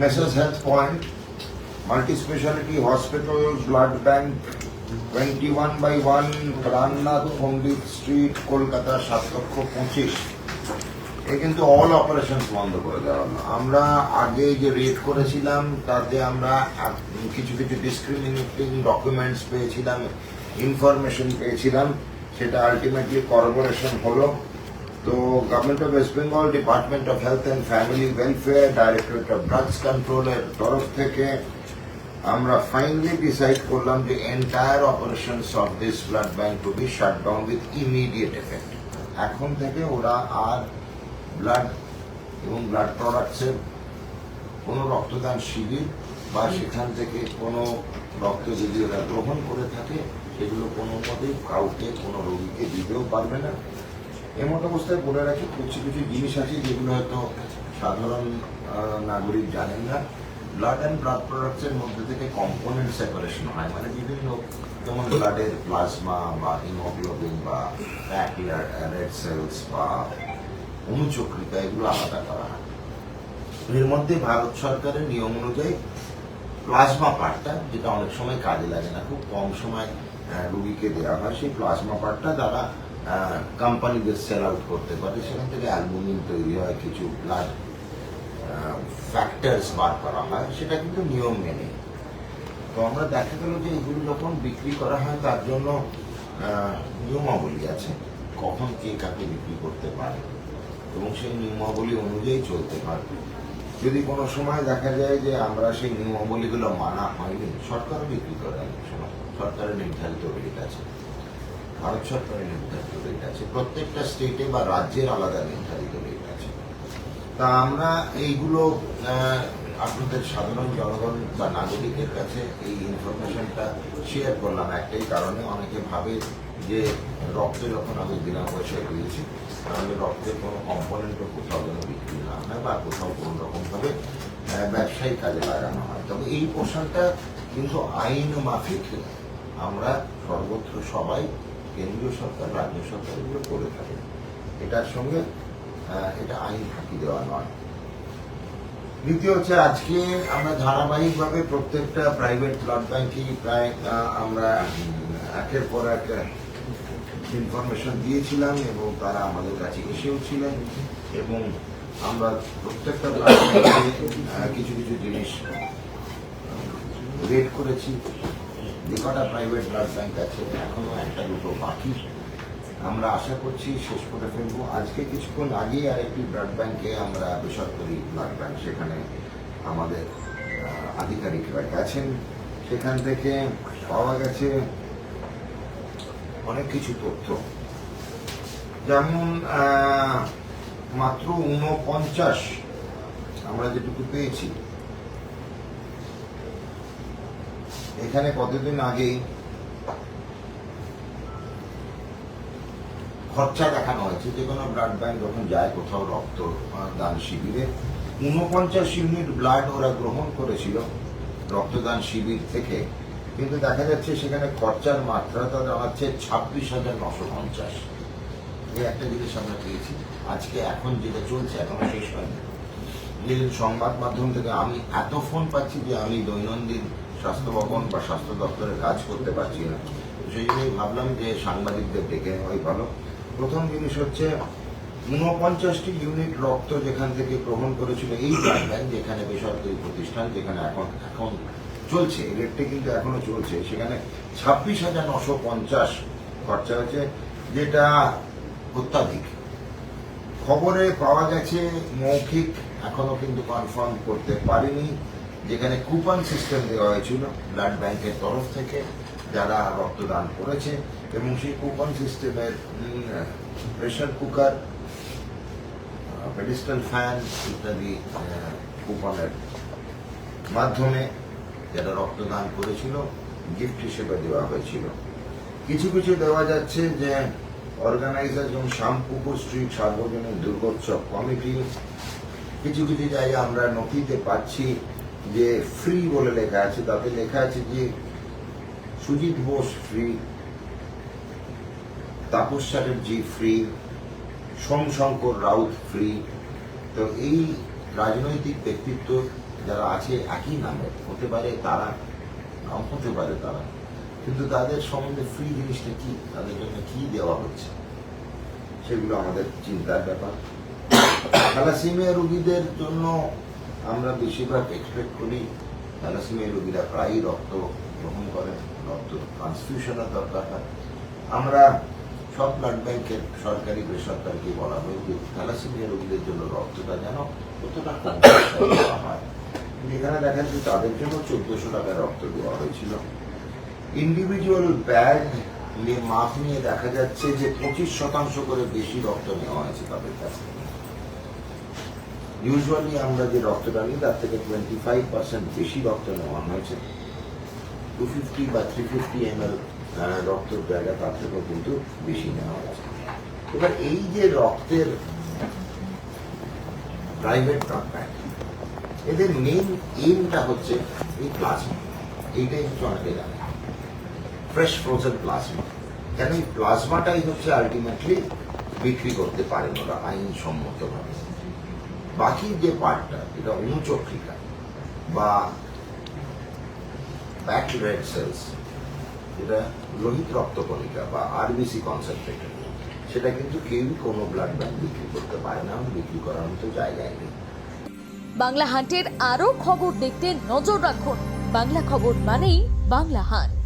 Messrs Health Point, Multi-Speciality Hospital, Blood Bank, 21/1, প্রাণনাথ পণ্ডিত street, Kolkata 7,25,000। এ কিন্তু all operation বন্ধ করে দেওয়া হলো। আমরা আগে যে রেড করেছিলাম তাতে আমরা কিছু কিছু ডিসক্রিমিনেটিং ডকুমেন্টস পেয়েছিলাম, ইনফরমেশন পেয়েছিলাম, সেটা আলটিমেটলি কর্পোরেশন হলো। তো government of West Bengal, department of health and family welfare, directorate of drugs কন্ট্রোলের তরফ থেকে আমরা ফাইনালি ডিসাইড করলাম যে entire operations of this blood bank to B shut down with immediate effect. এখন থেকে ওরা আর ব্লাড এবং ব্লাড প্রোডাক্টসের কোনো রক্তদান শিবির বা সেখান থেকে কোনো রক্ত যদি ওরা গ্রহণ করে থাকে সেগুলো কোনো মতেই কাউকে কোনো রোগীকে দিতেও পারবে না। এমন অবস্থায় বলে রাখি, কিছু কিছু জিনিস আছে যেগুলো হয়তো সাধারণ নাগরিক জানেন না। ব্লাড অ্যান্ড ব্লাড প্রোডাক্টসের মধ্যে থেকে কম্পোনেন্ট সেপারেশন হয়, মানে বিভিন্ন, যেমন ব্লাডের প্লাজমা বা হিমোগ্লোবিন বা রেড সেলস বা অনুচক্রিকা, এগুলো আলাদা করা হয়। এর মধ্যে ভারত সরকারের নিয়ম অনুযায়ী প্লাজমা পার্টটা, যেটা অনেক সময় কাজে লাগে না, খুব কম সময় রুগীকে দেওয়া হয়, সেই প্লাজমা পার্টটা তারা কোম্পানিদের সেল আউট করতে পারে। সেখান থেকে অ্যালবুমিন তৈরি হয়, কিছু ব্লাড ফ্যাক্টরস বার করা হয়, সেটা কিন্তু নিয়ম মেনে। তো আমরা দেখা গেল যে এগুলো যখন বিক্রি করা হয় তার জন্য নিয়মাবলী আছে, কখন কে কাকে বিক্রি করতে পারে এবং সেই নিয়মাবলী অনুযায়ী চলতে পারবে। যদি কোনো সময় দেখা যায় যে আমরা সেই নিয়মাবলীগুলো মানা হয়নি, সরকারও বিক্রি করে অনেক সময়, সরকারের নির্ধারিত রেট আছে, ভারত সরকারের নির্ধারিত রেট আছে, প্রত্যেকটা স্টেটে বা রাজ্যের আলাদা নির্ধারিত রেট আছে। তা আমরা এইগুলো আপনাদের সাধারণ জনগণ বা নাগরিকের কাছে এই ইনফরমেশনটা শেয়ার করলাম একটাই কারণে, অনেকে ভাবে যে রক্ত যখন আমি বিনা পয়সায় পেয়েছি তাহলে রক্তের কোনো কম্পোনেন্টও কোথাও যেন বিক্রি না হয় বা কোথাও কোনো রকমভাবে ব্যবসায়িক কাজে লাগানো হয়। তবে এই পোশাকটা কিন্তু আইন মাফিক আমরা সর্বত্র সবাই, কেন্দ্রীয় সরকার, রাজ্য সরকার এগুলো করে থাকে। এটার সঙ্গে এটা আইন ফাঁকি দেওয়া নয়। দ্বিতীয় হচ্ছে, আজকে আমরা ধারাবাহিকভাবে প্রত্যেকটা প্রাইভেট ব্লাড ব্যাংকেই প্রায় আমরা একের পর এক ইনফরমেশন দিয়েছিলাম এবং তারা আমাদের কাছে এসেও ছিলেন এবং আমরা প্রত্যেকটা ব্লাড ব্যাংকে কিছু কিছু জিনিস রেড করেছি। যে কটা প্রাইভেট ব্লাড ব্যাংক আছে এখনো একটা দুটো বাকি, আমরা আশা করছি শেষ করে ফেলবো। আজকে কিছুক্ষণ আগেই আরেকটি ব্লাড ব্যাংকে আমরা, বেসরকারি ব্লাড ব্যাংক, সেখানে আমাদের আধিকারিকরা গেছেন, সেখান থেকে পাওয়া গেছে অনেক কিছু তথ্য। যেমন মাত্র 49 আমরা যেটুকু পেয়েছি, এখানে কতদিন আগেই খরচা দেখানো হয়েছে, যে কোনো ব্লাড ব্যাংক যখন যায় কোথাও রক্ত দান শিবিরে, 49 ইউনিট ব্লাড ওরা গ্রহণ করেছিল রক্তদান শিবির থেকে, কিন্তু দেখা যাচ্ছে সেখানে খরচার মাত্রাটা দাঁড়াচ্ছে 26,950। এই একটা জিনিস আমরা পেয়েছি আজকে, এখন যেটা চলছে এখনো শেষ হয়নি। যেদিন সংবাদ মাধ্যম থেকে আমি এত ফোন পাচ্ছি যে আমি দৈনন্দিন স্বাস্থ্য ভবন বা স্বাস্থ্য দপ্তরে কাজ করতে পারছি না, সেই জন্যই ভাবলাম যে সাংবাদিকদের ডেকে নেওয়াই ভালো। প্রথম জিনিস হচ্ছে, 49টি ইউনিট রক্ত যেখান থেকে গ্রহণ করেছিল এই ব্লাড ব্যাংক, যেখানে বেসরকারি প্রতিষ্ঠান, যেখানে এখন চলছে, রেটটি কিন্তু এখনো চলছে, সেখানে 26,950 খরচা হয়েছে, যেটা অত্যাধিক। খবরে পাওয়া গেছে, মৌখিক এখনো কিন্তু কনফার্ম করতে পারিনি, যেখানে কুপন সিস্টেম দেওয়া হয়েছিল ব্লাড ব্যাংকের তরফ থেকে যারা রক্তদান করেছে, এবং সেই কুপন সিস্টেমের প্রেসার কুকার, পেডিস্টাল ফ্যান ইত্যাদি কুপনের মাধ্যমে যারা রক্তদান করেছিল গিফট হিসেবে দেওয়া হয়েছিল। কিছু কিছু দেওয়া যাচ্ছে যে অর্গানাইজার, যেমন শ্যামপুকুর স্ট্রিট সার্বজনীন দুর্গোৎসব কমিটি, কিছু কিছু জায়গায় আমরা নথিতে পাচ্ছি যে ফ্রি বলে লেখা আছে, তাতে লেখা আছে যে Sujit Bose free, Tapas Chatterjee free, Somshankar Raut free. তো এই রাজনৈতিক ব্যক্তিত্ব যারা আছে একই নামের, হতে পারে তারা, নাও হতে পারে তারা, কিন্তু তাদের সম্বন্ধে ফ্রি জিনিসটা কি, তাদের জন্য কি দেওয়া হচ্ছে, সেগুলো আমাদের চিন্তার ব্যাপার। থ্যালাসেমিয়া রোগীদের জন্য আমরা বেশিরভাগ এক্সপেক্ট করি, থ্যালাসেমিয়া রোগীরা প্রায়ই রক্ত গ্রহণ করেন, রক্ত ট্রান্সফিউশনের দরকার হয়। আমরা সব ব্লাড ব্যাংকের সরকারি বেসরকারিকে বলা হয় যে থ্যালাসেমিয়া রোগীদের জন্য রক্তটা যেন কতটা দেওয়া হয়। এখানে দেখা যাচ্ছে তাদের জন্য 1400 টাকার রক্ত দেওয়া হয়েছিল। ইন্ডিভিজুয়াল ব্যাগ মাপ নিয়ে দেখা যাচ্ছে যে 25% করে বেশি রক্ত নেওয়া হয়েছে তাদের কাছে। ইউজুয়ালি আমরা যে রক্তটা নিই তার থেকে 25% বেশি রক্ত নেওয়া হয়েছে। 250 বা 350 ml রক্তের জায়গা তার থেকেও কিন্তু বেশি নেওয়া হয়েছে। এবার এই যে রক্তের প্রাইভেট ব্লাড ব্যাংক, এদের মেইন এইমটা হচ্ছে এই প্লাজমা। এইটাই হচ্ছে অনেকে জানে, ফ্রেশ ফ্রোজেন প্লাজমা। কেন এই প্লাজমাটাই হচ্ছে আলটিমেটলি বিক্রি করতে পারেন ওরা আইনসম্মতভাবে। বাকি যে পার্টটা, এটা অনুচক্রিকা বা ব্যাক রেড সেলস, যেটা লোহিত রক্তকণিকা বা আরবিসি কনসেন্ট্রেটেড, সেটা কিন্তু কেউই কোনো ব্লাড ব্যাংক বিক্রি করতে পারে না, বিক্রি করার মতো জায়গায় নেই। বাংলা হান্টের আরও খবর দেখতে নজর রাখুন। বাংলা খবর মানেই বাংলা হান্ট।